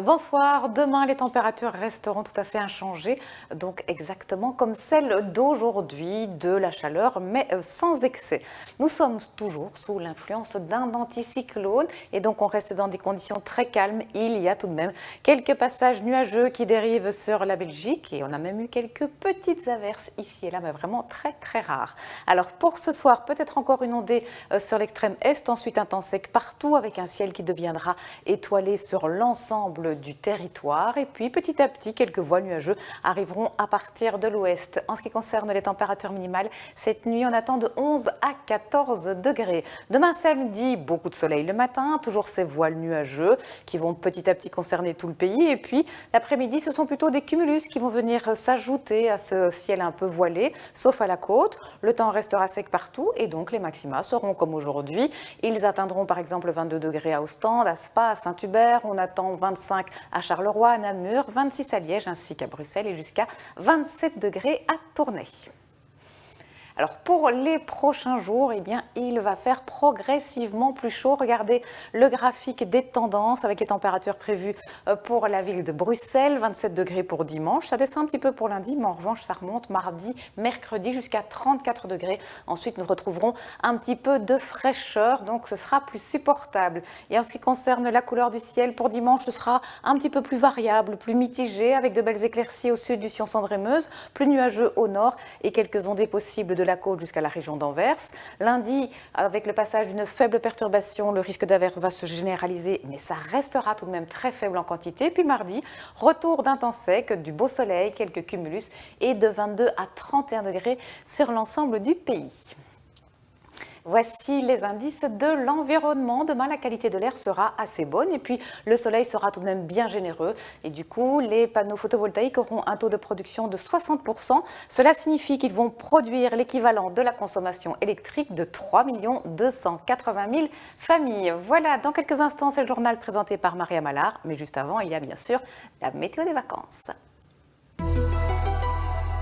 Bonsoir, demain les températures resteront tout à fait inchangées, donc exactement comme celles d'aujourd'hui, de la chaleur, mais sans excès. Nous sommes toujours sous l'influence d'un anticyclone et donc on reste dans des conditions très calmes. Il y a tout de même quelques passages nuageux qui dérivent sur la Belgique et on a même eu quelques petites averses ici et là, mais vraiment très rares. Alors pour ce soir, peut-être encore une ondée sur l'extrême est, ensuite un temps sec partout avec un ciel qui deviendra étoilé sur l'ensemble du territoire et puis petit à petit quelques voiles nuageux arriveront à partir de l'ouest. En ce qui concerne les températures minimales, cette nuit on attend de 11 à 14 degrés. Demain samedi, beaucoup de soleil le matin, toujours ces voiles nuageux qui vont petit à petit concerner tout le pays et puis l'après-midi ce sont plutôt des cumulus qui vont venir s'ajouter à ce ciel un peu voilé, sauf à la côte. Le temps restera sec partout et donc les maxima seront comme aujourd'hui. Ils atteindront par exemple 22 degrés à Ostende, à Spa, à Saint-Hubert, on attend 25 à Charleroi, à Namur, 26 à Liège ainsi qu'à Bruxelles et jusqu'à 27 degrés à Tournai. Alors pour les prochains jours, eh bien, il va faire progressivement plus chaud. Regardez le graphique des tendances avec les températures prévues pour la ville de Bruxelles, 27 degrés pour dimanche. Ça descend un petit peu pour lundi, mais en revanche, ça remonte mardi, mercredi jusqu'à 34 degrés. Ensuite, nous retrouverons un petit peu de fraîcheur, donc ce sera plus supportable. Et en ce qui concerne la couleur du ciel, pour dimanche, ce sera un petit peu plus variable, plus mitigé, avec de belles éclaircies au sud du Sion-Sambre-et-Meuse, plus nuageux au nord et quelques ondées possibles de la côte jusqu'à la région d'Anvers. Lundi, avec le passage d'une faible perturbation, le risque d'averse va se généraliser, mais ça restera tout de même très faible en quantité. Puis mardi, retour d'un temps sec, du beau soleil, quelques cumulus et de 22 à 31 degrés sur l'ensemble du pays. Voici les indices de l'environnement. Demain, la qualité de l'air sera assez bonne et puis le soleil sera tout de même bien généreux. Et du coup, les panneaux photovoltaïques auront un taux de production de 60%. Cela signifie qu'ils vont produire l'équivalent de la consommation électrique de 3 280 000 familles. Voilà, dans quelques instants, c'est le journal présenté par Maria Mallard. Mais juste avant, il y a bien sûr la météo des vacances.